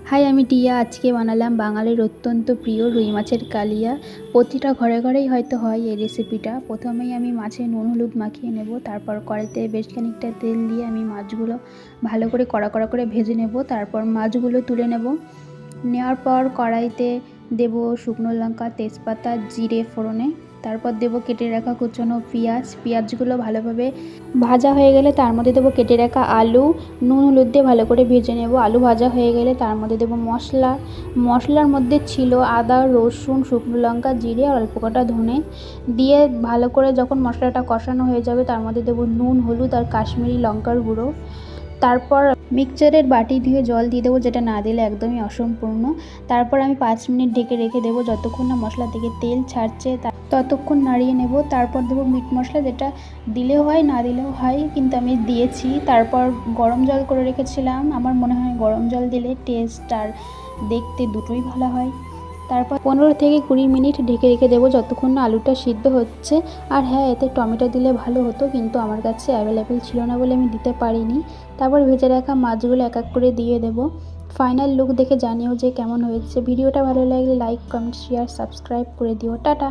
High, আমি টিয়া। আজকে বানালাম বাঙালির অত্যন্ত প্রিয় রুই মাছের কালিয়া। প্রতিটা ঘরে ঘরেই হয়তো হয় এই রেসিপিটা। প্রথমেই আমি মাছে নুন হলুদ মাখিয়ে নেব, তারপর কড়াইতে বেশ খানিকটা তেল দিয়ে আমি মাছগুলো ভালো করে কড়া কড়া করে ভেজে নেব। তারপর মাছগুলো তুলে নেব। নেওয়ার পর কড়াইতে দেব শুকনো লঙ্কা, তেজপাতা, জিরে ফোড়নে। তারপর দেব কেটে রাখা কুচনো পেঁয়াজগুলো ভালোভাবে ভাজা হয়ে গেলে তার মধ্যে দেবো কেটে রাখা আলু। নুন হলুদ দিয়ে ভালো করে ভেজে নেব। আলু ভাজা হয়ে গেলে তার মধ্যে দেবো মশলার মধ্যে ছিল আদা, রসুন, শুকনো লঙ্কা, জিরে আর অল্প কটা ধনে দিয়ে ভালো করে যখন মশলাটা কষানো হয়ে যাবে তার মধ্যে দেবো নুন, হলুদ আর কাশ্মীরি লঙ্কার গুঁড়ো। তারপর মিক্সচারের বাটি ধুয়ে জল দিয়ে দেবো, যেটা না দিলে একদমই অসম্পূর্ণ। তারপর আমি 5 মিনিট ঢেকে রেখে দেবো, যতক্ষণ না মশলা থেকে তেল ছাড়ছে ততক্ষণ নাড়িয়ে নেব। তারপর দেবো মিট মশলা, যেটা দিলেও হয় না দিলেও হয়, কিন্তু আমি দিয়েছি। তারপর গরম জল করে রেখেছিলাম। আমার মনে হয় গরম জল দিলে টেস্ট আর দেখতে দুটোই ভালো হয়। তারপর 15 থেকে 20 মিনিট ঢেকে রেখে দেবো, যতক্ষণ না আলুটা সিদ্ধ হচ্ছে। আর হ্যাঁ, এতে টমেটো দিলে ভালো হতো, কিন্তু আমার কাছে অ্যাভেলেবেল ছিল না বলে আমি দিতে পারিনি। তারপর ভেজে রাখা মাছগুলো এক এক করে দিয়ে দেবো। ফাইনাল লুক দেখে জানিও যে কেমন হয়েছে। ভিডিওটা ভালো লাগলে লাইক, কমেন্ট, শেয়ার, সাবস্ক্রাইব করে দিও। টাটা।